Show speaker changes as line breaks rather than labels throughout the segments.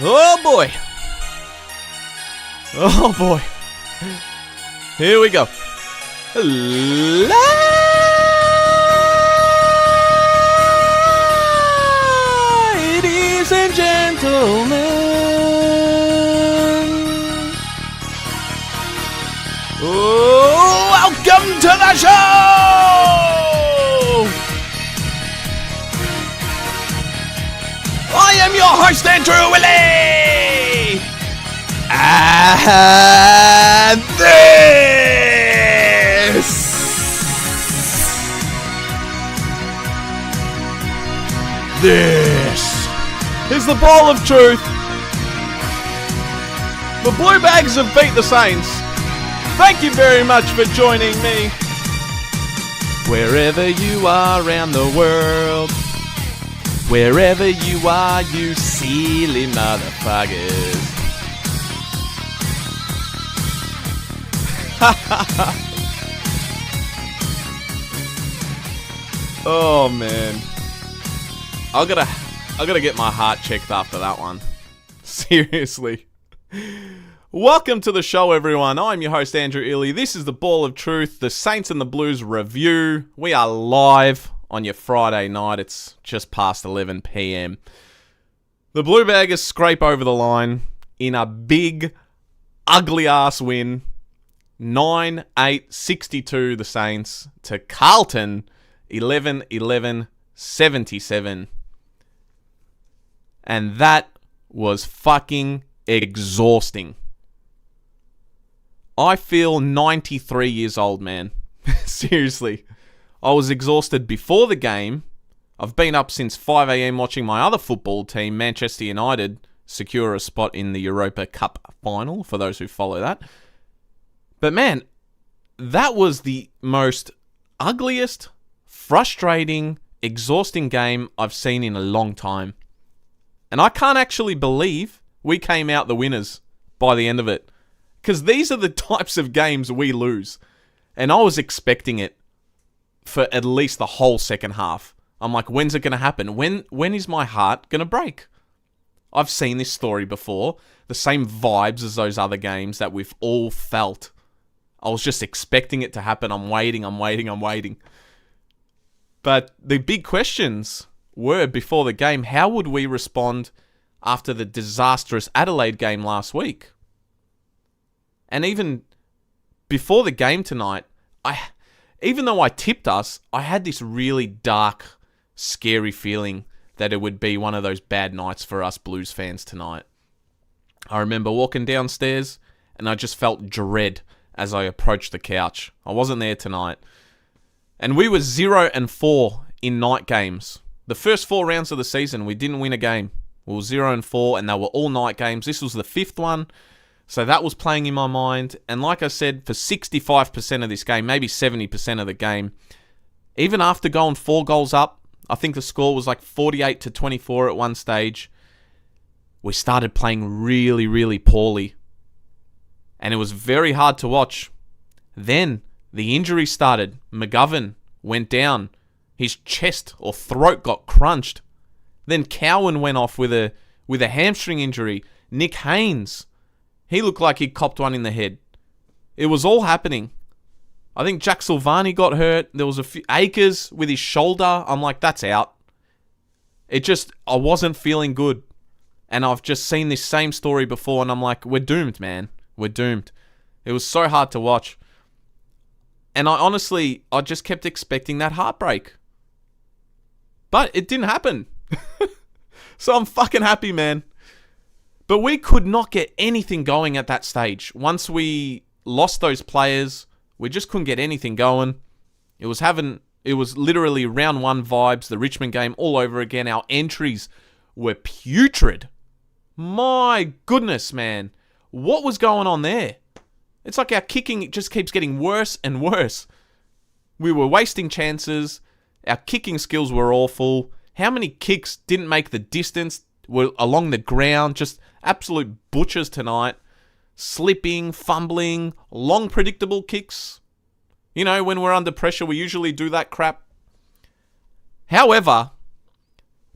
Oh boy. Oh boy. Here we go. Ladies and gentlemen. Oh, welcome to the show. I am your host, Andrew Illy. And this is the Ball of Truth. The Blue Bags have beat the Saints. Thank you very much for joining me. Wherever you are around the world, wherever you are, you silly motherfuckers. Oh man, I gotta get my heart checked after that one. Seriously. Welcome to the show, everyone. I'm your host, Andrew Illy. This is the Ball of Truth, the Saints and the Blues review. We are live on your Friday night. It's just past 11 p.m. The Blue Baggers scrape over the line in a big, ugly-ass win. 9-8-62 the Saints to Carlton 11-11-77. And that was fucking exhausting. I feel 93 years old, man. Seriously. I was exhausted before the game. I've been up since 5 a.m. watching my other football team, Manchester United, secure a spot in the Europa Cup final, for those who follow that. But man, that was the most ugliest, frustrating, exhausting game I've seen in a long time. And I can't actually believe we came out the winners by the end of it. Because these are the types of games we lose. And I was expecting it for at least the whole second half. I'm like, when's it going to happen? When is my heart going to break? I've seen this story before. The same vibes as those other games that we've all felt. I was just expecting it to happen. I'm waiting. But the big questions were before the game, how would we respond after the disastrous Adelaide game last week? And even before the game tonight, even though I tipped us, I had this really dark, scary feeling that it would be one of those bad nights for us Blues fans tonight. I remember walking downstairs and I just felt dread as I approached the couch. I wasn't there tonight. And we were 0-4 in night games. The first 4 rounds of the season, we didn't win a game. We were 0-4 and they were all night games. This was the 5th one. So that was playing in my mind. And like I said, for 65% of this game, maybe 70% of the game, even after going 4 goals up, I think the score was like 48-24 at one stage, we started playing really, really poorly. And it was very hard to watch. Then the injury started. McGovern went down. His chest or throat got crunched. Then Cowan went off with a hamstring injury. Nick Haynes, he looked like he copped one in the head. It was all happening. I think Jack Silvani got hurt. There was a few Akers with his shoulder. I'm like, that's out. I wasn't feeling good. And I've just seen this same story before and I'm like, we're doomed, man. We're doomed. It was so hard to watch. And I just kept expecting that heartbreak. But it didn't happen. So I'm fucking happy, man. But we could not get anything going at that stage. Once we lost those players, we just couldn't get anything going. It was literally round 1 vibes, the Richmond game all over again. Our entries were putrid. My goodness, man. What was going on there? It's like our kicking just keeps getting worse and worse. We were wasting chances. Our kicking skills were awful. How many kicks didn't make the distance? Were along the ground, just absolute butchers tonight. Slipping, fumbling, long predictable kicks. You know, when we're under pressure, we usually do that crap. However,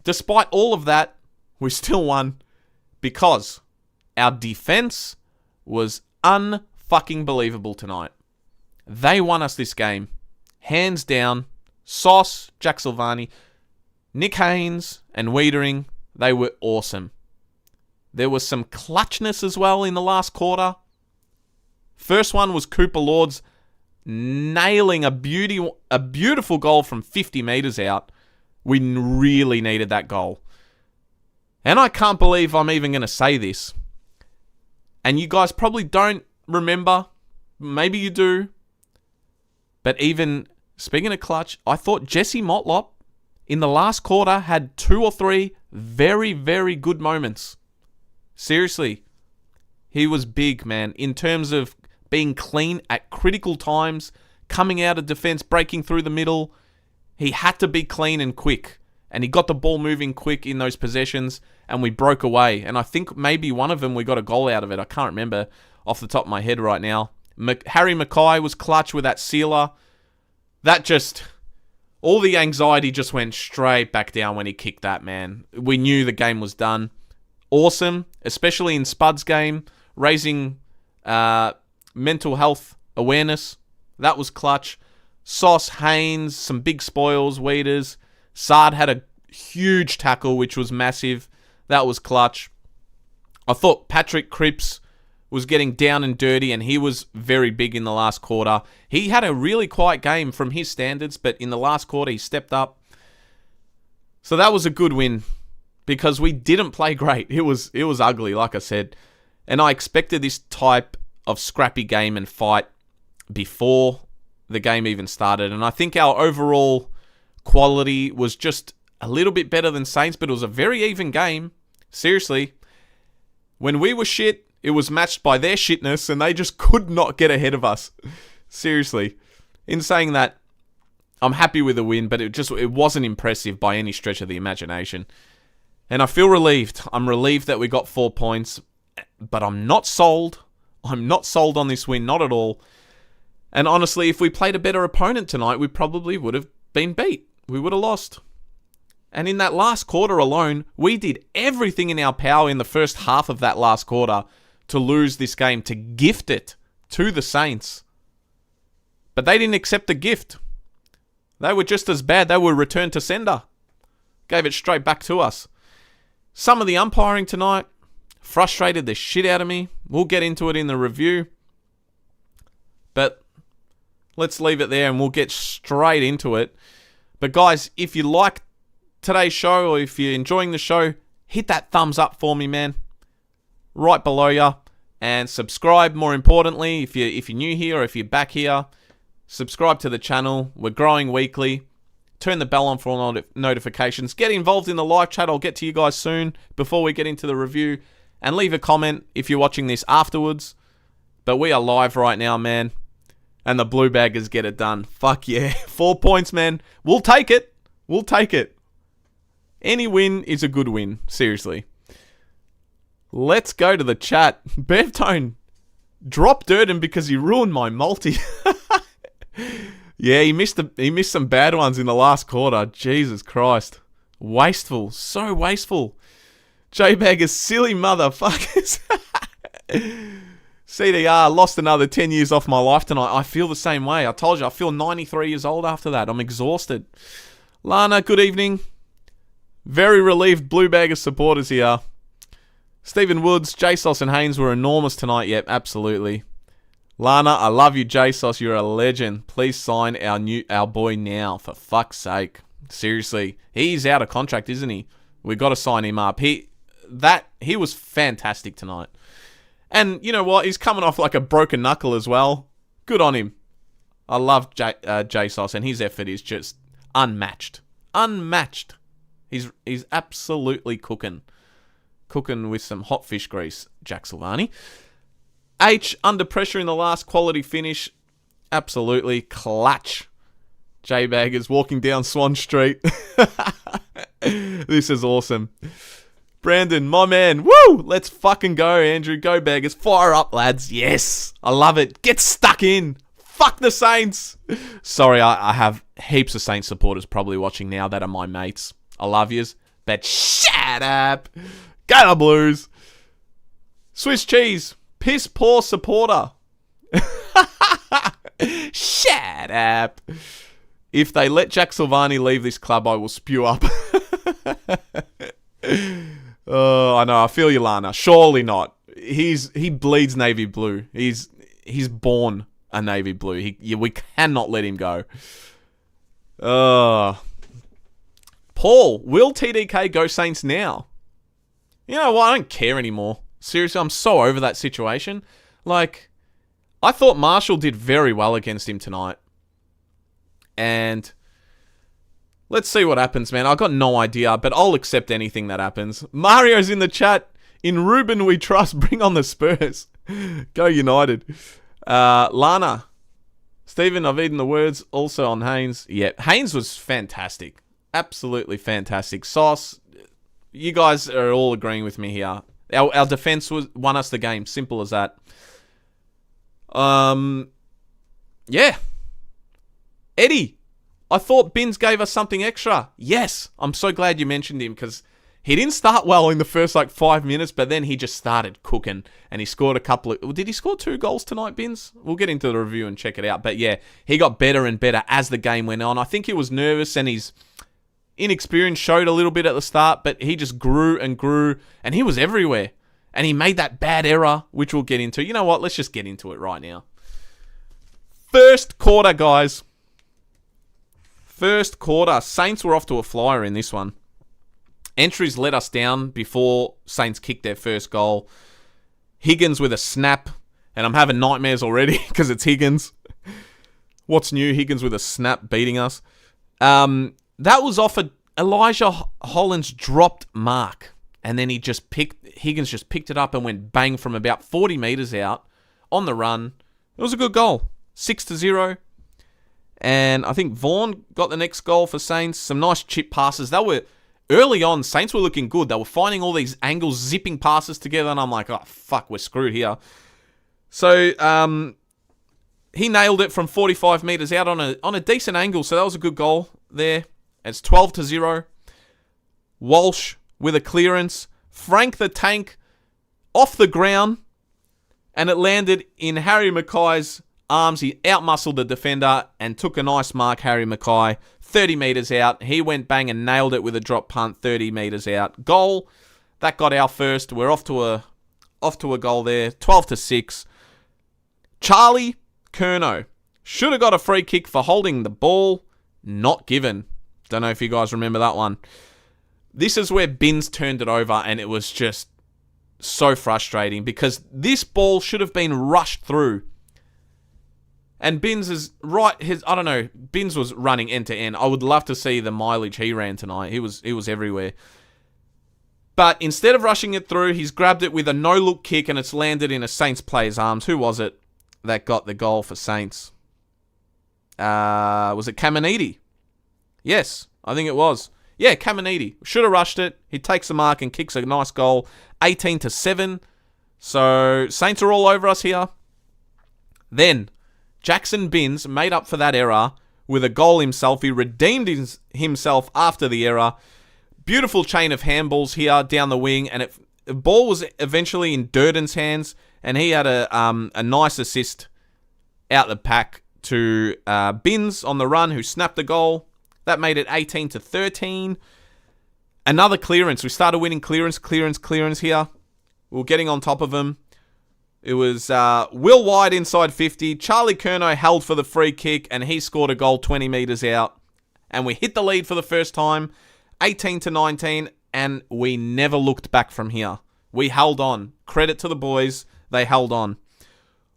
despite all of that, we still won. because our defense was unfucking believable tonight. They won us this game. Hands down. Sauce, Jack Silvani, Nick Haynes, and Wiedering, they were awesome. There was some clutchness as well in the last quarter. First one was Cooper Lords nailing a beautiful goal from 50 metres out. We really needed that goal. And I can't believe I'm even going to say this. And you guys probably don't remember. Maybe you do. But even, speaking of clutch, I thought Jesse Motlop in the last quarter had 2 or 3 very, very good moments. Seriously. He was big, man. In terms of being clean at critical times, coming out of defense, breaking through the middle. He had to be clean and quick. And he got the ball moving quick in those possessions. And we broke away. And I think maybe one of them we got a goal out of it. I can't remember off the top of my head right now. Harry Mackay was clutch with that sealer. That just... all the anxiety just went straight back down when he kicked that, man. We knew the game was done. Awesome. Especially in Spud's game. Raising mental health awareness. That was clutch. Sauce, Haynes, some big spoils, Weeders. Sard had a huge tackle, which was massive. That was clutch. I thought Patrick Cripps was getting down and dirty, and he was very big in the last quarter. He had a really quiet game from his standards, but in the last quarter, he stepped up. So that was a good win, because we didn't play great. It was ugly, like I said. And I expected this type of scrappy game and fight before the game even started. And I think our overall quality was just a little bit better than Saints, but it was a very even game. Seriously. When we were shit, it was matched by their shitness, and they just could not get ahead of us. Seriously. In saying that, I'm happy with the win, but it wasn't impressive by any stretch of the imagination. And I feel relieved. I'm relieved that we got 4 points, but I'm not sold. I'm not sold on this win, not at all. And honestly, if we played a better opponent tonight, we probably would have been beat. We would have lost. And in that last quarter alone, we did everything in our power in the first half of that last quarter to lose this game, to gift it to the Saints. But they didn't accept the gift. They were just as bad. They were returned to sender. Gave it straight back to us. Some of the umpiring tonight frustrated the shit out of me. We'll get into it in the review. But let's leave it there and we'll get straight into it. But guys, if you like today's show, or if you're enjoying the show, hit that thumbs up for me, man. Right below you. And subscribe, more importantly, if you're new here or if you're back here. Subscribe to the channel. We're growing weekly. Turn the bell on for all notifications. Get involved in the live chat. I'll get to you guys soon before we get into the review. And leave a comment if you're watching this afterwards. But we are live right now, man. And the Blue Baggers get it done. Fuck yeah. 4 points, man. We'll take it. We'll take it. Any win is a good win. Seriously. Let's go to the chat. Bevtone, drop Durden because he ruined my multi. Yeah, he missed some bad ones in the last quarter. Jesus Christ. Wasteful. So wasteful. J-Baggers, silly motherfuckers. CDR, lost another 10 years off my life tonight. I feel the same way. I told you, I feel 93 years old after that. I'm exhausted. Lana, good evening. Very relieved Blue Baggers supporters here. Stephen Woods, JSOS and Haynes were enormous tonight. Yep, absolutely. Lana, I love you, JSOS. You're a legend. Please sign our boy now, for fuck's sake. Seriously. He's out of contract, isn't he? We've got to sign him up. He was fantastic tonight. And you know what? He's coming off like a broken knuckle as well. Good on him. I love JSOS, and his effort is just unmatched. Unmatched. He's absolutely cooking. Cooking with some hot fish grease, Jack Silvani. H, under pressure in the last, quality finish. Absolutely clutch. J-Baggers walking down Swan Street. This is awesome. Brandon, my man. Woo! Let's fucking go, Andrew. Go, Baggers. Fire up, lads. Yes. I love it. Get stuck in. Fuck the Saints. Sorry, I have heaps of Saints supporters probably watching now that are my mates. I love yous. But shut up. Go the Blues. Swiss cheese. Piss poor supporter. Shut up. If they let Jack Silvani leave this club, I will spew up. Oh, I know. I feel you, Lana. Surely not. He bleeds navy blue. He's born a navy blue. We cannot let him go. Paul, will TDK go Saints now? You know what? I don't care anymore. Seriously, I'm so over that situation. Like, I thought Marshall did very well against him tonight. And let's see what happens, man. I've got no idea, but I'll accept anything that happens. Mario's in the chat. In Ruben we trust. Bring on the Spurs. Go United. Lana. Stephen, I've eaten the words. Also on Haynes. Yeah, Haynes was fantastic. Absolutely fantastic. Sauce, you guys are all agreeing with me here. Our defense won us the game. Simple as that. Yeah. Eddie, I thought Binns gave us something extra. Yes, I'm so glad you mentioned him because he didn't start well in the first 5 minutes, but then he just started cooking and he scored a couple of... Did he score 2 goals tonight, Binns? We'll get into the review and check it out. But yeah, he got better and better as the game went on. I think he was nervous and his inexperience showed a little bit at the start, but he just grew and grew and he was everywhere. And he made that bad error, which we'll get into. You know what? Let's just get into it right now. First quarter, guys. First quarter. Saints were off to a flyer in this one. Entries let us down before Saints kicked their first goal. Higgins with a snap. And I'm having nightmares already because it's Higgins. What's new? Higgins with a snap beating us. That was off Elijah Holland's dropped mark. And then Higgins just picked it up and went bang from about 40 metres out on the run. It was a good goal. 6-0. And I think Vaughan got the next goal for Saints. Some nice chip passes. Early on, Saints were looking good. They were finding all these angles, zipping passes together. And I'm like, oh, fuck, we're screwed here. So, he nailed it from 45 metres out on a decent angle. So that was a good goal there. It's 12-0. Walsh with a clearance. Frank the Tank off the ground. And it landed in Harry Mackay's arms. He outmuscled the defender and took a nice mark, Harry Mackay. 30 metres out. He went bang and nailed it with a drop punt 30 metres out. Goal. That got our first. We're off to a goal there. 12-6. Charlie Curnow should have got a free kick for holding the ball. Not given. Don't know if you guys remember that one. This is where Binns turned it over and it was just so frustrating because this ball should have been rushed through. And Binns is right. Binns was running end to end. I would love to see the mileage he ran tonight. He was everywhere. But instead of rushing it through, he's grabbed it with a no-look kick and it's landed in a Saints player's arms. Who was it that got the goal for Saints? Was it Caminiti? Yes, I think it was. Yeah, Caminiti. Should have rushed it. He takes the mark and kicks a nice goal. 18-7. So, Saints are all over us here. Then, Jackson Binns made up for that error with a goal himself. He redeemed himself after the error. Beautiful chain of handballs here down the wing. And the ball was eventually in Durden's hands. And he had a nice assist out the pack to Binns on the run, who snapped the goal. That made it 18-13. Another clearance. We started winning clearance here. We were getting on top of them. It was Will White inside 50. Charlie Curnow held for the free kick, and he scored a goal 20 metres out. And we hit the lead for the first time, 18-19, and we never looked back from here. We held on. Credit to the boys. They held on.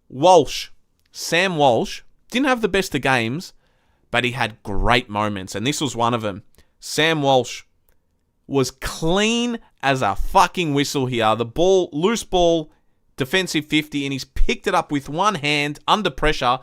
Walsh. Sam Walsh didn't have the best of games, but he had great moments, and this was one of them. Sam Walsh was clean as a fucking whistle here. The ball, loose ball, defensive 50, and he's picked it up with one hand under pressure,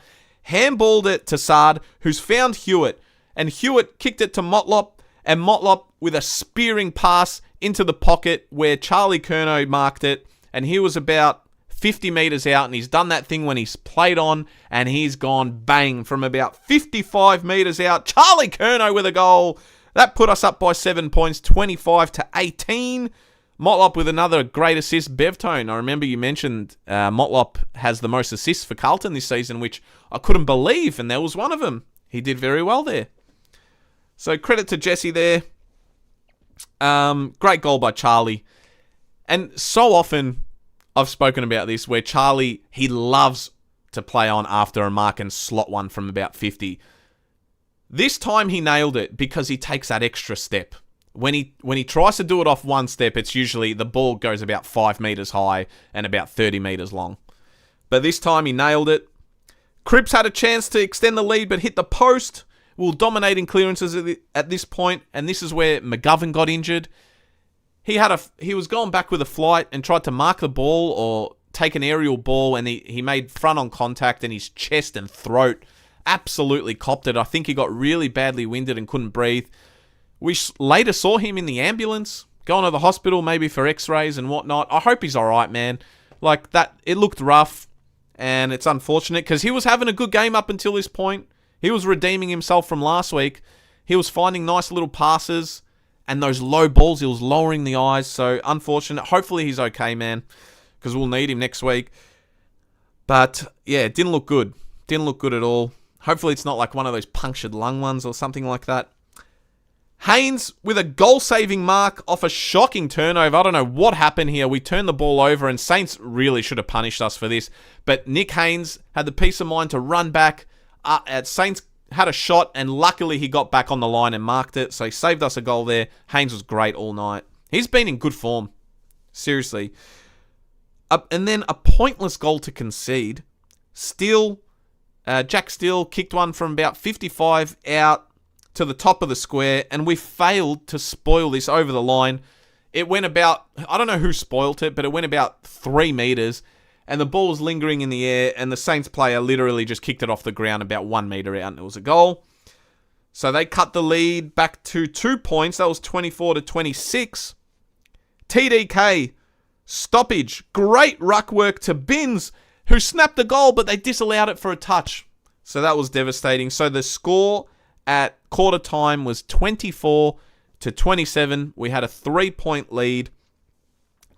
handballed it to Sard, who's found Hewitt, and Hewitt kicked it to Motlop, and Motlop with a spearing pass into the pocket where Charlie Curnow marked it, and he was about 50 metres out, and he's done that thing when he's played on, and he's gone bang from about 55 metres out. Charlie Curnow with a goal. That put us up by 7 points, 25-18. Motlop with another great assist. Bevtone, I remember you mentioned Motlop has the most assists for Carlton this season, which I couldn't believe, and there was one of them. He did very well there. So credit to Jesse there. Great goal by Charlie. And so often I've spoken about this where Charlie, he loves to play on after a mark and slot one from about 50. This time he nailed it because he takes that extra step. When he tries to do it off one step, it's usually the ball goes about 5 meters high and about 30 meters long. But this time he nailed it. Cripps had a chance to extend the lead but hit the post. We were dominating clearances at this point, and this is where McGovern got injured. He was going back with a flight and tried to mark the ball or take an aerial ball, and he made front-on contact, and his chest and throat absolutely copped it. I think he got really badly winded and couldn't breathe. We later saw him in the ambulance, going to the hospital maybe for x-rays and whatnot. I hope he's alright, man. Like, that, it looked rough, and it's unfortunate, because he was having a good game up until this point. He was redeeming himself from last week. He was finding nice little passes, and those low balls, he was lowering the eyes, so unfortunate. Hopefully he's okay, man, because we'll need him next week. But, yeah, it didn't look good. Didn't look good at all. Hopefully it's not like one of those punctured lung ones or something like that. Haynes with a goal-saving mark off a shocking turnover. I don't know what happened here. We turned the ball over, and Saints really should have punished us for this. But Nick Haynes had the peace of mind to run back. Saints had a shot, and luckily he got back on the line and marked it. So he saved us a goal there. Haynes was great all night. He's been in good form. Seriously. And then a pointless goal to concede. Jack Steele kicked one from about 55 out to the top of the square, and we failed to spoil this over the line. It went about, I don't know who spoilt it, but it went about 3 meters, and the ball was lingering in the air, and the Saints player literally just kicked it off the ground about 1 meter out, and it was a goal. So they cut the lead back to 2 points. That was 24-26. TDK, stoppage, great ruck work to Binns, who snapped the goal, but they disallowed it for a touch. So that was devastating. So the score at quarter time was 24-27. We had a 3-point lead.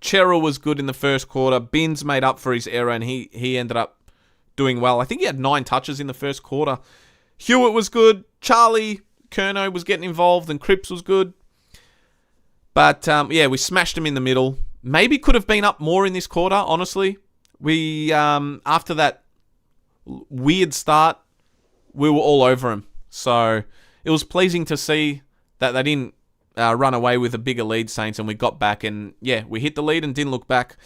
Cheryl was good in the first quarter. Binns made up for his error, and he ended up doing well. I think he had 9 touches in the first quarter. Hewitt was good. Charlie Curnow was getting involved, and Cripps was good. But, yeah, we smashed him in the middle. Maybe could have been up more in this quarter, honestly. We, after that weird start, we were all over him. So it was pleasing to see that they didn't run away with a bigger lead, Saints, and we got back. And, yeah, we hit the lead and didn't look back.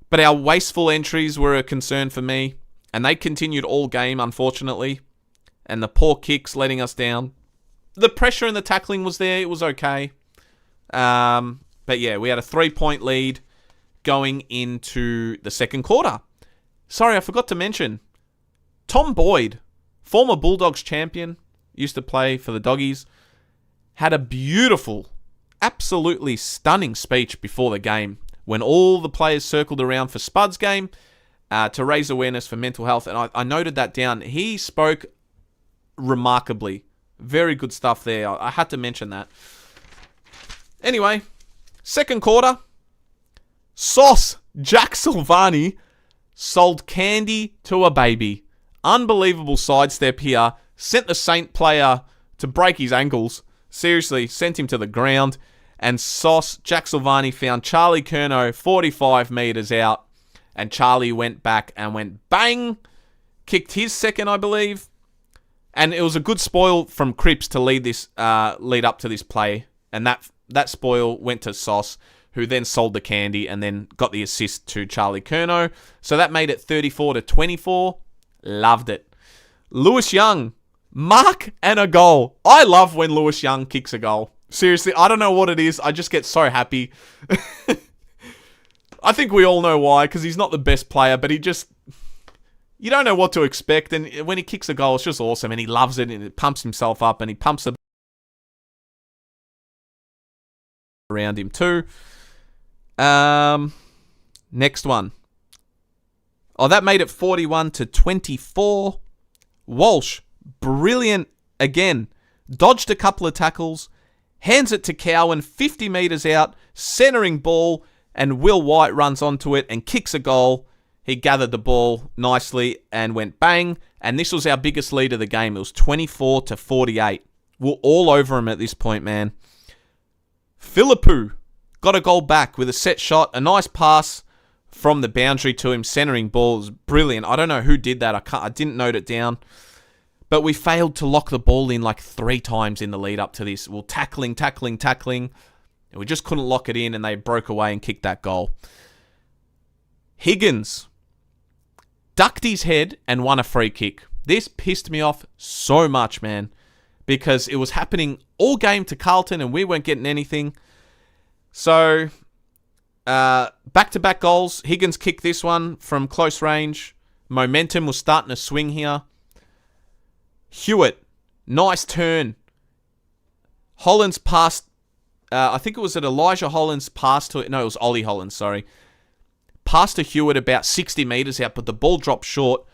But our wasteful entries were a concern for me, and they continued all game, unfortunately. And the poor kicks letting us down. The pressure and the tackling was there. It was okay. But, yeah, we had a 3-point lead going into the second quarter. Sorry, I forgot to mention. Tom Boyd, former Bulldogs champion, used to play for the Doggies, had a beautiful, absolutely stunning speech before the game when all the players circled around for Spud's game to raise awareness for mental health. And I noted that down. He spoke remarkably. Very good stuff there. I had to mention that. Anyway, second quarter. Sauce Jack Silvani sold candy to a baby. Unbelievable sidestep here. Sent the Saint player to break his ankles. Seriously, sent him to the ground. And Sauce, Jack Silvani, found Charlie Curnow 45 meters out. And Charlie went back and went bang. Kicked his second, I believe. And it was a good spoil from Cripps to lead up to this play. And that spoil went to Sauce, who then sold the candy and then got the assist to Charlie Curnow. So that made it 34-24. Loved it. Lewis Young, mark and a goal. I love when Lewis Young kicks a goal. Seriously, I don't know what it is. I just get so happy. I think we all know why, because he's not the best player, but you don't know what to expect. And when he kicks a goal, it's just awesome. And he loves it, and it pumps himself up, and he pumps the around him too. Next one. Oh, that made it 41-24. Walsh, brilliant again. Dodged a couple of tackles. hands it to Cowan, 50 metres out, centering ball, and Will White runs onto it and kicks a goal. He gathered the ball nicely and went bang, and this was our biggest lead of the game. It was 24-48. We're all over him at this point, man. Philippou got a goal back with a set shot, a nice pass from the boundary to him, centering ball. It was brilliant. I don't know who did that. I didn't note it down. But we failed to lock the ball in like 3 times in the lead up to this. Well, tackling. And we just couldn't lock it in, and they broke away and kicked that goal. Higgins ducked his head and won a free kick. This pissed me off so much, man, because it was happening all game to Carlton and we weren't getting anything. So, back-to-back goals. Higgins kicked this one from close range. Momentum was starting to swing here. Hewitt, nice turn. Hollands passed, I think it was at Elijah Hollands passed to it. No, it was Ollie Hollands, sorry. Passed to Hewitt about 60 metres out, but the ball dropped short.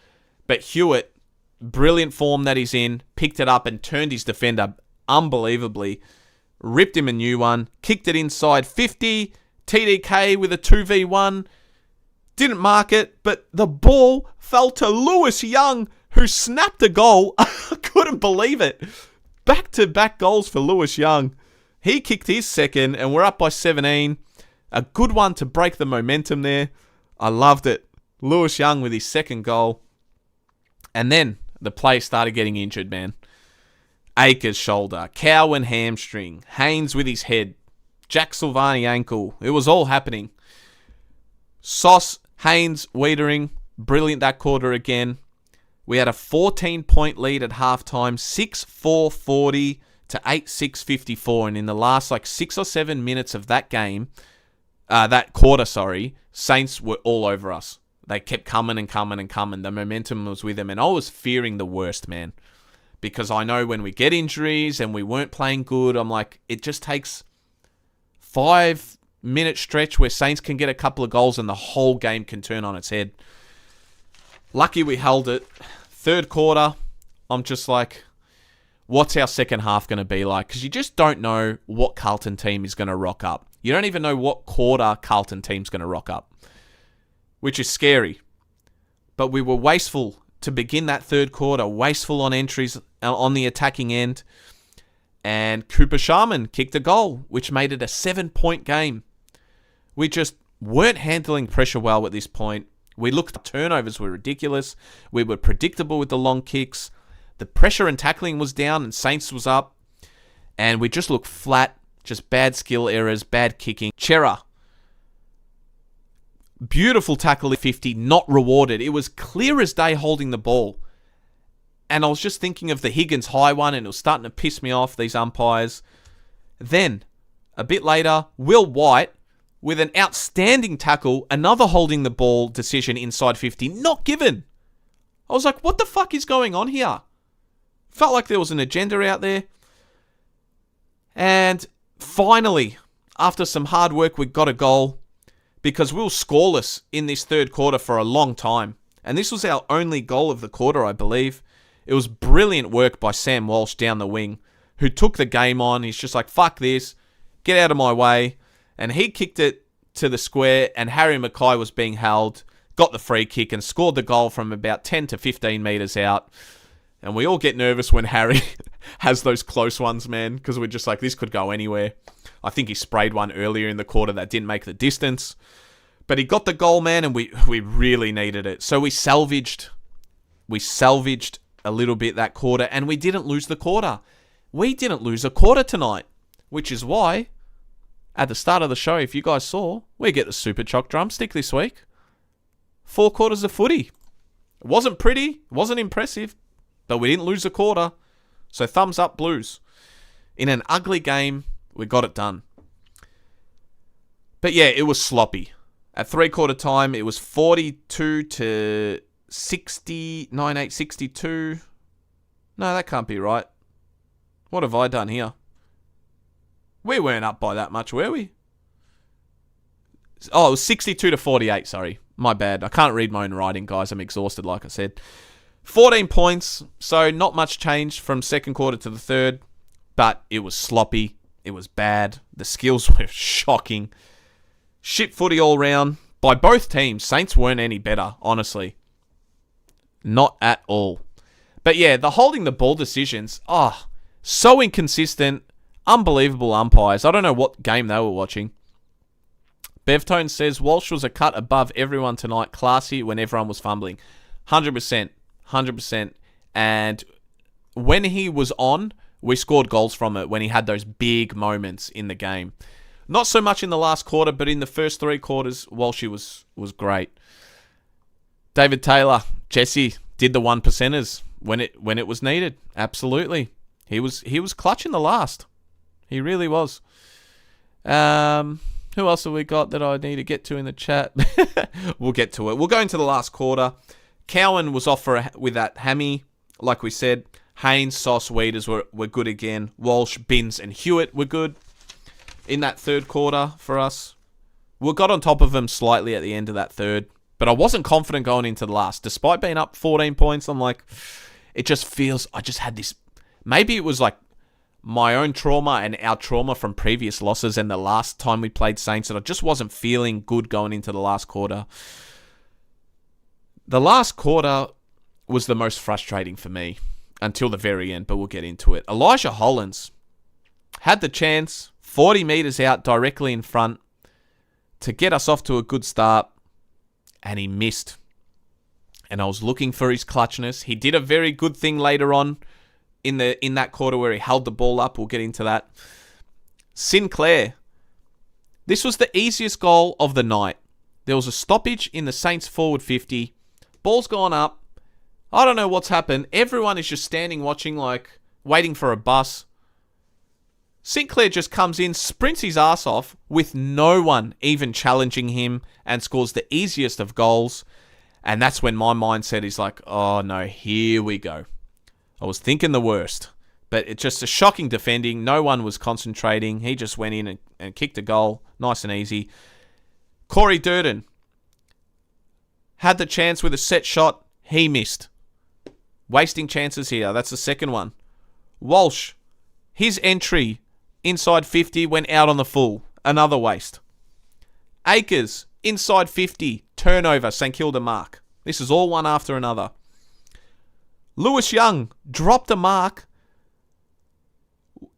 But Hewitt, brilliant form that he's in, picked it up and turned his defender unbelievably. Ripped him a new one. Kicked it inside 50. TDK with a 2v1. Didn't mark it, but the ball fell to Lewis Young, who snapped a goal. I couldn't believe it. Back-to-back goals for Lewis Young. He kicked his second, and we're up by 17. A good one to break the momentum there. I loved it. Lewis Young with his second goal. And then the players started getting injured, man. Akers shoulder, Cowan hamstring, Haynes with his head, Jack Silvani ankle. It was all happening. Sauce, Haynes, Wiedering, brilliant that quarter again. We had a 14-point lead at halftime, 6-4-40 to 8-6-54. And in the last 6 or 7 minutes of that game, that quarter, Saints were all over us. They kept coming and coming and coming. The momentum was with them. And I was fearing the worst, man. Because I know when we get injuries and we weren't playing good, I'm like, it just takes 5-minute stretch where Saints can get a couple of goals and the whole game can turn on its head. Lucky we held it. Third quarter, I'm just like, what's our second half going to be like? Because you just don't know what Carlton team is going to rock up. You don't even know what quarter Carlton team's going to rock up, which is scary. But we were wasteful to begin that third quarter, wasteful on entries on the attacking end. And Cooper Sharman kicked a goal, which made it a 7-point game. We just weren't handling pressure well at this point. We looked, turnovers were ridiculous. We were predictable with the long kicks. The pressure and tackling was down and Saints was up. And we just looked flat, just bad skill errors, bad kicking. Chera, beautiful tackle at 50, not rewarded. It was clear as day holding the ball. And I was just thinking of the Higgins high one, and it was starting to piss me off, these umpires. Then, a bit later, Will White, with an outstanding tackle, another holding the ball decision inside 50, not given. I was like, what the fuck is going on here? Felt like there was an agenda out there. And finally, after some hard work, we got a goal. Because we were scoreless in this third quarter for a long time. And this was our only goal of the quarter, I believe. It was brilliant work by Sam Walsh down the wing, who took the game on. He's just like, fuck this, get out of my way. And he kicked it to the square, and Harry Mackay was being held, got the free kick, and scored the goal from about 10 to 15 metres out. And we all get nervous when Harry has those close ones, man, because we're just like, this could go anywhere. I think he sprayed one earlier in the quarter that didn't make the distance. But he got the goal, man, and we really needed it. So we salvaged a little bit that quarter, and we didn't lose the quarter. We didn't lose a quarter tonight, which is why, at the start of the show, if you guys saw, we get the Super Choc drumstick this week. 4 quarters of footy. It wasn't pretty, it wasn't impressive, but we didn't lose a quarter. So thumbs up, Blues. In an ugly game, we got it done. But yeah, it was sloppy. At 3-quarter time, it was 42 to 60, 98-62. No, that can't be right. What have I done here? We weren't up by that much, were we? Oh, it was 62 to 48, sorry. My bad. I can't read my own writing, guys. I'm exhausted, like I said. 14 points, so not much change from second quarter to the third, but it was sloppy. It was bad. The skills were shocking. Shit footy all round. By both teams, Saints weren't any better, honestly. Not at all. But yeah, the holding the ball decisions, so inconsistent. Unbelievable umpires. I don't know what game they were watching. Bevtone says, Walsh was a cut above everyone tonight. Classy when everyone was fumbling. 100%. 100%. And when he was on, we scored goals from it when he had those big moments in the game. Not so much in the last quarter, but in the first 3 quarters, Walshy was great. David Taylor, Jesse did the 1%ers when it was needed. Absolutely. He was clutch in the last. He really was. Who else have we got that I need to get to in the chat? We'll get to it. We'll go into the last quarter. Cowan was off with that hammy, like we said. Haynes, Sauce, Weeders were good again. Walsh, Binns, and Hewitt were good in that third quarter for us. We got on top of them slightly at the end of that third, but I wasn't confident going into the last. Despite being up 14 points, I'm like, it just feels, I just had this, maybe it was like my own trauma and our trauma from previous losses and the last time we played Saints, that I just wasn't feeling good going into the last quarter. The last quarter was the most frustrating for me until the very end, but we'll get into it. Elijah Hollins had the chance, 40 metres out directly in front, to get us off to a good start, and he missed. And I was looking for his clutchness. He did a very good thing later on in that quarter where he held the ball up. We'll get into that. Sinclair. This was the easiest goal of the night. There was a stoppage in the Saints forward 50. Ball's gone up. I don't know what's happened. Everyone is just standing watching, like waiting for a bus. Sinclair just comes in, sprints his ass off with no one even challenging him, and scores the easiest of goals. And that's when my mindset is like, oh no, here we go. I was thinking the worst. But it's just a shocking defending. No one was concentrating. He just went in and kicked a goal. Nice and easy. Corey Durden had the chance with a set shot. He missed. Wasting chances here. That's the second one. Walsh, his entry inside 50 went out on the full. Another waste. Akers, inside 50, turnover, St Kilda mark. This is all one after another. Lewis Young dropped a mark.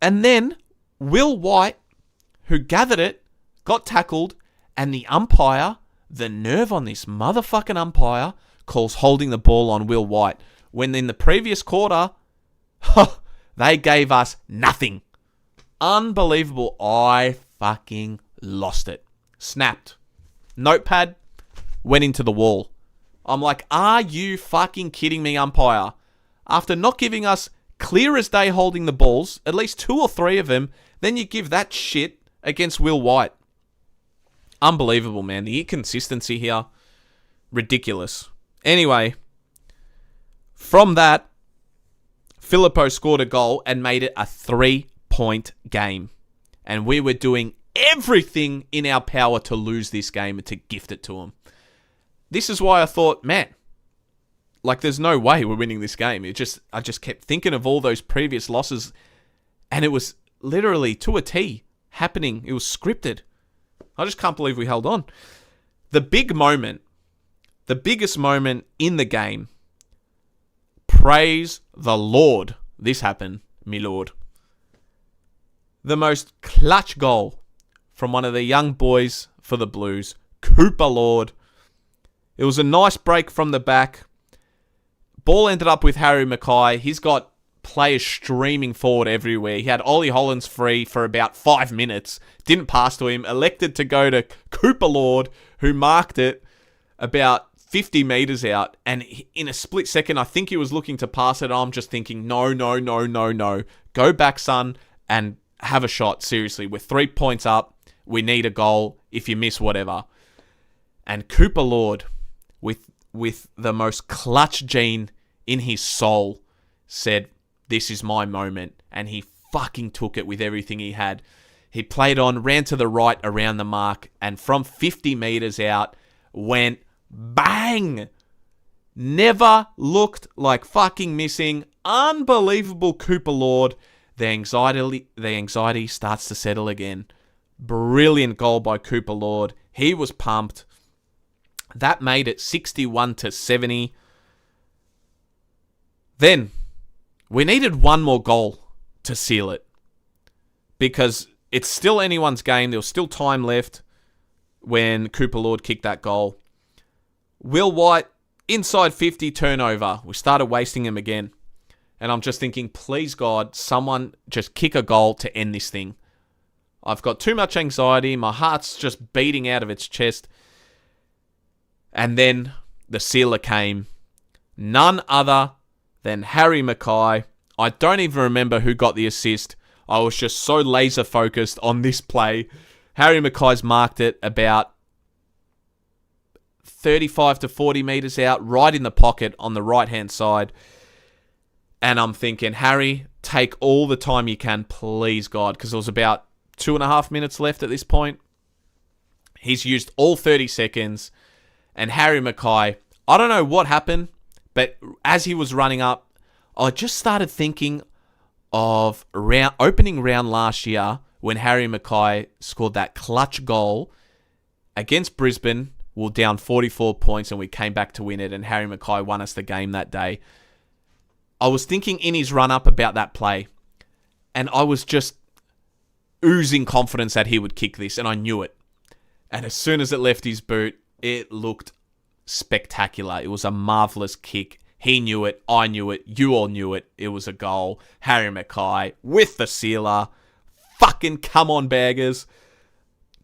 And then Will White, who gathered it, got tackled, and the umpire, the nerve on this motherfucking umpire, calls holding the ball on Will White. When in the previous quarter, they gave us nothing. Unbelievable. I fucking lost it. Snapped. Notepad went into the wall. I'm like, are you fucking kidding me, umpire? After not giving us clear as day holding the balls, at least 2 or 3 of them, then you give that shit against Will White. Unbelievable, man. The inconsistency here, ridiculous. Anyway, from that, Filippo scored a goal and made it a 3-point game. And we were doing everything in our power to lose this game and to gift it to him. This is why I thought, man, like there's no way we're winning this game. I just kept thinking of all those previous losses, and it was literally to a T happening. It was scripted. I just can't believe we held on. The big moment, the biggest moment in the game, praise the Lord, this happened, me lord. The most clutch goal from one of the young boys for the Blues, Cooper Lord. It was a nice break from the back. Ball ended up with Harry Mackay. He's got players streaming forward everywhere. He had Ollie Hollins free for about 5 minutes. Didn't pass to him. Elected to go to Cooper Lord, who marked it about 50 metres out. And in a split second, I think he was looking to pass it. I'm just thinking, no. Go back, son, and have a shot. Seriously, we're 3 points up. We need a goal. If you miss, whatever. And Cooper Lord, with the most clutch gene in his soul, said, this is my moment. And he fucking took it with everything he had. He played on, ran to the right around the mark, and from 50 metres out, went bang! Never looked like fucking missing. Unbelievable Cooper Lord. the anxiety starts to settle again. Brilliant goal by Cooper Lord. He was pumped. That made it 61-70. Then, we needed one more goal to seal it. Because it's still anyone's game. There was still time left when Cooper Lord kicked that goal. Will White, inside 50 turnover. We started wasting him again. And I'm just thinking, please God, someone just kick a goal to end this thing. I've got too much anxiety. My heart's just beating out of its chest. And then the sealer came. None other than Harry Mackay. I don't even remember who got the assist. I was just so laser focused on this play. Harry Mackay's marked it about 35 to 40 metres out, right in the pocket on the right-hand side. And I'm thinking, Harry, take all the time you can, please, God, because there was about 2.5 minutes left at this point. He's used all 30 seconds. And Harry Mackay, I don't know what happened, but as he was running up, I just started thinking of opening round last year when Harry Mackay scored that clutch goal against Brisbane. We were down 44 points and we came back to win it, and Harry Mackay won us the game that day. I was thinking in his run-up about that play, and I was just oozing confidence that he would kick this, and I knew it. And as soon as it left his boot, it looked spectacular. It was a marvellous kick. He knew it. I knew it. You all knew it. It was a goal. Harry Mackay with the sealer. Fucking come on, Baggers.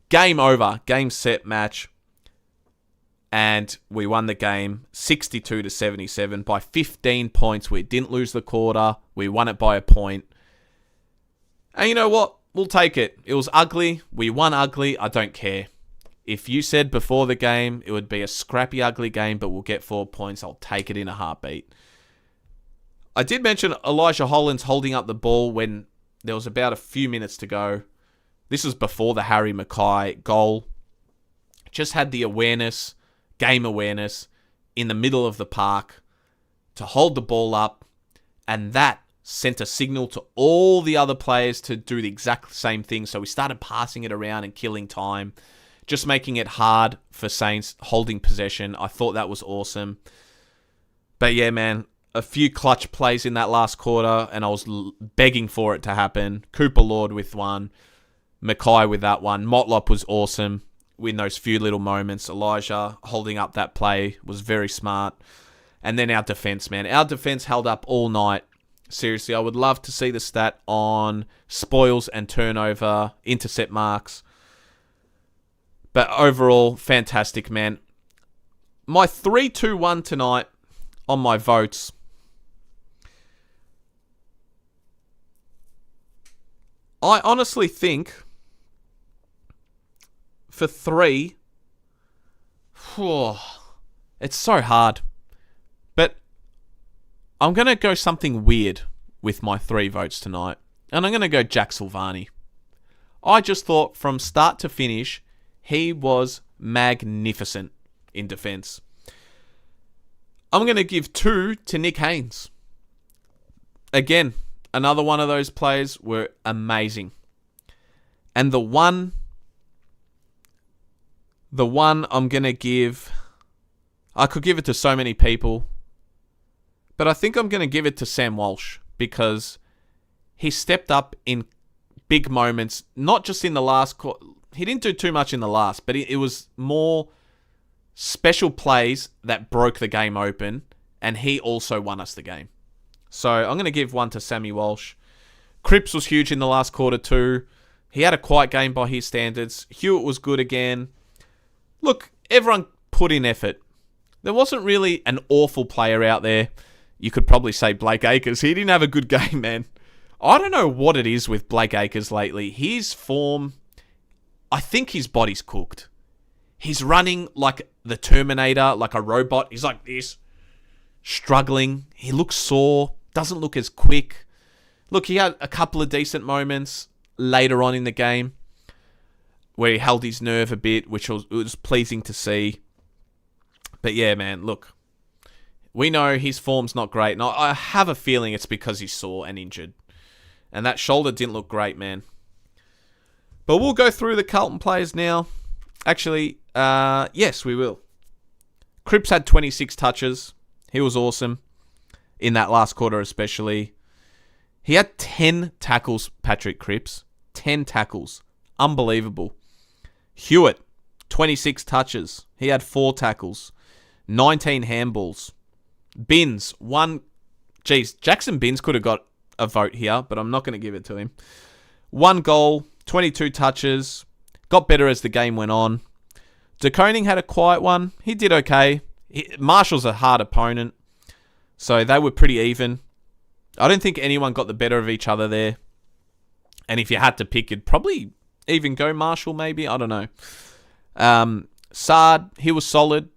Game over. Game, set, match. And we won the game 62-77 by 15 points. We didn't lose the quarter. We won it by a point. And you know what? We'll take it. It was ugly. We won ugly. I don't care. If you said before the game it would be a scrappy, ugly game, but we'll get 4 points, I'll take it in a heartbeat. I did mention Elijah Hollands holding up the ball when there was about a few minutes to go. This was before the Harry Mackay goal. Just had the awareness, game awareness, in the middle of the park to hold the ball up, and that sent a signal to all the other players to do the exact same thing. So we started passing it around and killing time, just making it hard for Saints holding possession. I thought that was awesome. But yeah, man, a few clutch plays in that last quarter, and I was begging for it to happen. Cooper Lord with one, Mackay with that one. Motlop was awesome in those few little moments. Elijah holding up that play was very smart. And then our defense, man. Our defense held up all night. Seriously, I would love to see the stat on spoils and turnover, intercept marks. But overall, fantastic, man. My 3-2-1 tonight on my votes. I honestly think for 3, it's so hard. But I'm going to go something weird with my 3 votes tonight. And I'm going to go Jack Silvani. I just thought from start to finish, he was magnificent in defense. I'm going to give 2 to Nick Haynes. Again, another one of those players were amazing. And the one I'm going to give, I could give it to so many people, but I think I'm going to give it to Sam Walsh because he stepped up in big moments, not just in the last quarter. He didn't do too much in the last, but it was more special plays that broke the game open, and he also won us the game. So I'm going to give 1 to Sammy Walsh. Cripps was huge in the last quarter too. He had a quiet game by his standards. Hewitt was good again. Look, everyone put in effort. There wasn't really an awful player out there. You could probably say Blake Acres. He didn't have a good game, man. I don't know what it is with Blake Acres lately. His form, I think his body's cooked. He's running like the Terminator, like a robot. He's like this, struggling. He looks sore, doesn't look as quick. Look, he had a couple of decent moments later on in the game where he held his nerve a bit, which was pleasing to see. But yeah, man, look, we know his form's not great. And I have a feeling it's because he's sore and injured. And that shoulder didn't look great, man. But we'll go through the Carlton players now. Actually, yes, we will. Cripps had 26 touches. He was awesome. In that last quarter especially. He had 10 tackles, Patrick Cripps. 10 tackles. Unbelievable. Hewitt, 26 touches. He had 4 tackles. 19 handballs. Binns, 1. Geez, Jackson Binns could have got a vote here, but I'm not going to give it to him. 1 goal, 22 touches. Got better as the game went on. De Koning had a quiet one. He did okay. Marshall's a hard opponent, so they were pretty even. I don't think anyone got the better of each other there. And if you had to pick, you'd probably even go Marshall, maybe. I don't know. Sard, he was solid.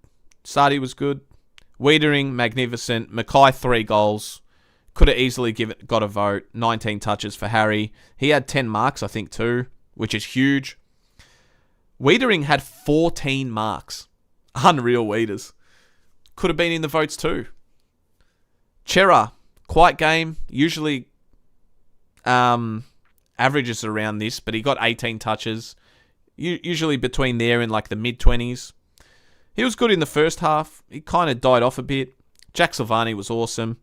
Sardi was good. Wiedering, magnificent. Mackay, 3 goals. Could have easily got a vote. 19 touches for Harry. He had 10 marks, I think, too, which is huge. Wiedering had 14 marks. Unreal Weeders. Could have been in the votes too. Chera, quiet game. Usually averages around this, but he got 18 touches. Usually between there and like the mid-20s. He was good in the first half. He kind of died off a bit. Jack Silvani was awesome.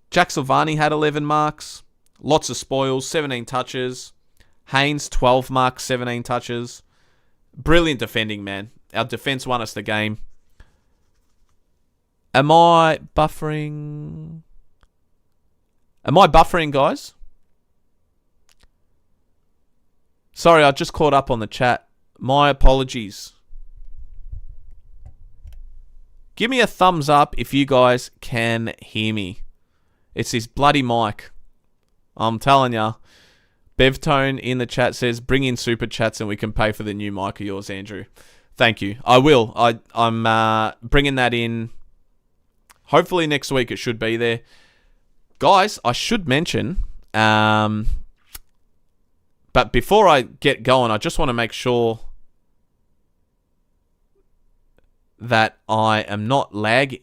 Jack Silvani had 11 marks. Lots of spoils, 17 touches. Haynes, 12 marks, 17 touches. Brilliant defending, man. Our defense won us the game. Am I buffering, guys? Sorry, I just caught up on the chat. My apologies. Give me a thumbs up if you guys can hear me. It's this bloody mic. I'm telling ya. Bevtone in the chat says, bring in super chats and we can pay for the new mic of yours, Andrew. Thank you. I will. I'm bringing that in. Hopefully next week it should be there. Guys, I should mention, but before I get going, I just want to make sure that I am not lag.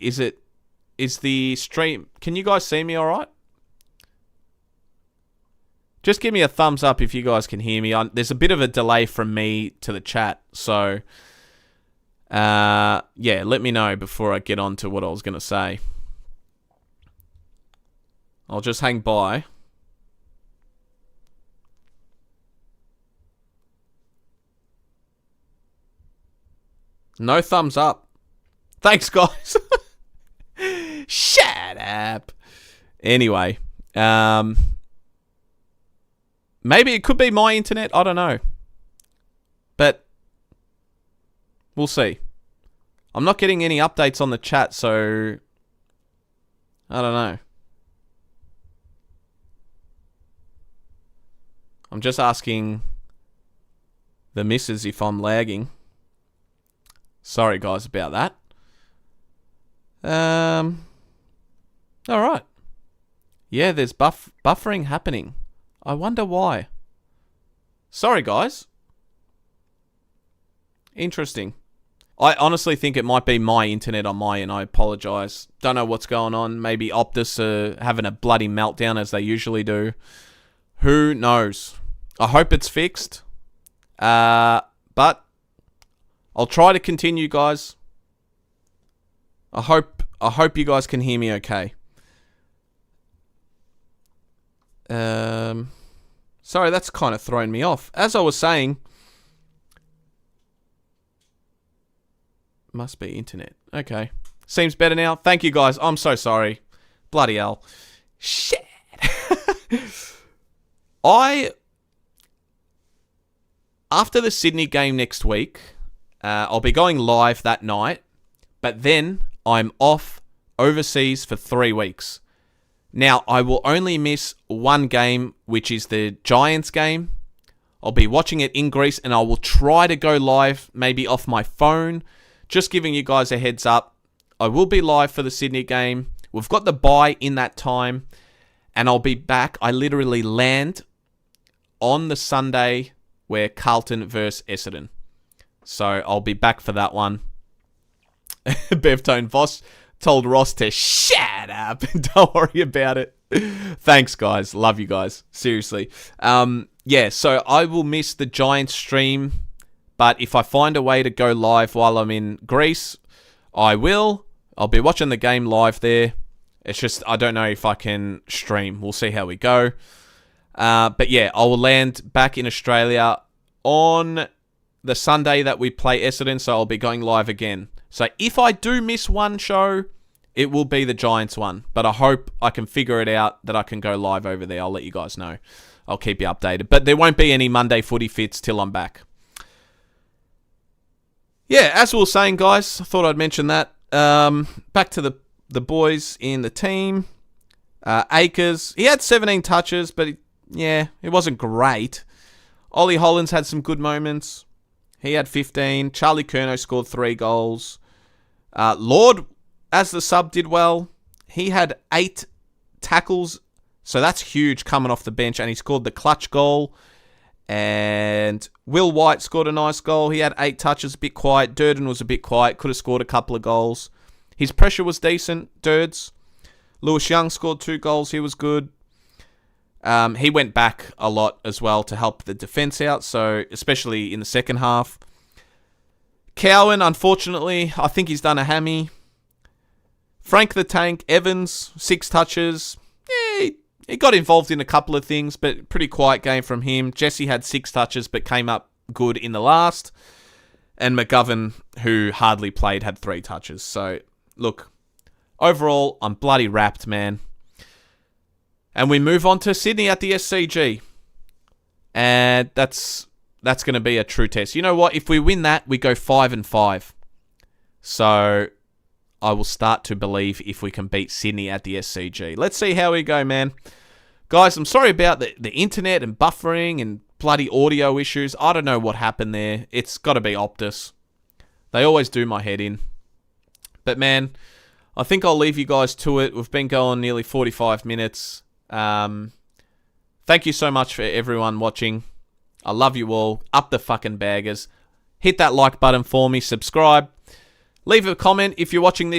Is the stream, can you guys see me all right? Just give me a thumbs up if you guys can hear me. There's a bit of a delay from me to the chat. So, yeah, let me know before I get on to what I was going to say. I'll just hang by. No thumbs up. Thanks, guys. Shut up. Anyway, maybe it could be my internet. I don't know. But we'll see. I'm not getting any updates on the chat, so I don't know. I'm just asking the missus if I'm lagging. Sorry, guys, about that. All right. Yeah, there's buffering happening. I wonder why. Sorry, guys. Interesting. I honestly think it might be my internet on my end. I apologise. Don't know what's going on. Maybe Optus are having a bloody meltdown as they usually do. Who knows? I hope it's fixed. But I'll try to continue, guys. I hope you guys can hear me okay. Sorry, that's kind of thrown me off. As I was saying, must be internet. Okay. Seems better now. Thank you, guys. I'm so sorry. Bloody hell. Shit. After the Sydney game next week, I'll be going live that night, but then I'm off overseas for 3 weeks. Now, I will only miss one game, which is the Giants game. I'll be watching it in Greece, and I will try to go live, maybe off my phone. Just giving you guys a heads up. I will be live for the Sydney game. We've got the bye in that time, and I'll be back. I literally land on the Sunday where Carlton versus Essendon. So I'll be back for that one. Bevtone Voss told Ross to shut up. Don't worry about it. Thanks, guys. Love you guys. Seriously. Yeah, so I will miss the Giants stream, but if I find a way to go live while I'm in Greece, I will. I'll be watching the game live there. It's just, I don't know if I can stream. We'll see how we go. But yeah, I will land back in Australia on the Sunday that we play Essendon, so I'll be going live again. So if I do miss one show, it will be the Giants one. But I hope I can figure it out that I can go live over there. I'll let you guys know. I'll keep you updated. But there won't be any Monday footy fits till I'm back. Yeah, as we were saying, guys, I thought I'd mention that. Back to the boys in the team. Akers, he had 17 touches, but it wasn't great. Ollie Hollands had some good moments. He had 15. Charlie Curnow scored 3 goals. Lord, as the sub, did well. He had 8 tackles, so that's huge coming off the bench, and he scored the clutch goal. And Will White scored a nice goal. He had 8 touches, a bit quiet. Durden was a bit quiet, could have scored a couple of goals. His pressure was decent, Durds. Lewis Young scored 2 goals. He was good. He went back a lot as well to help the defence out, so especially in the second half. Cowan, unfortunately, I think he's done a hammy. Frank the Tank Evans, 6 touches. He got involved in a couple of things, but pretty quiet game from him. Jesse had 6 touches, but came up good in the last. And McGovern, who hardly played, had 3 touches. So, look, overall, I'm bloody wrapped, man. And we move on to Sydney at the SCG. And that's going to be a true test. You know what? If we win that, we go 5-5. So I will start to believe if we can beat Sydney at the SCG. Let's see how we go, man. Guys, I'm sorry about the internet and buffering and bloody audio issues. I don't know what happened there. It's got to be Optus. They always do my head in. But, man, I think I'll leave you guys to it. We've been going nearly 45 minutes. Thank you so much for everyone watching. I love you all. Up the fucking baggers. Hit that like button for me. Subscribe. Leave a comment if you're watching this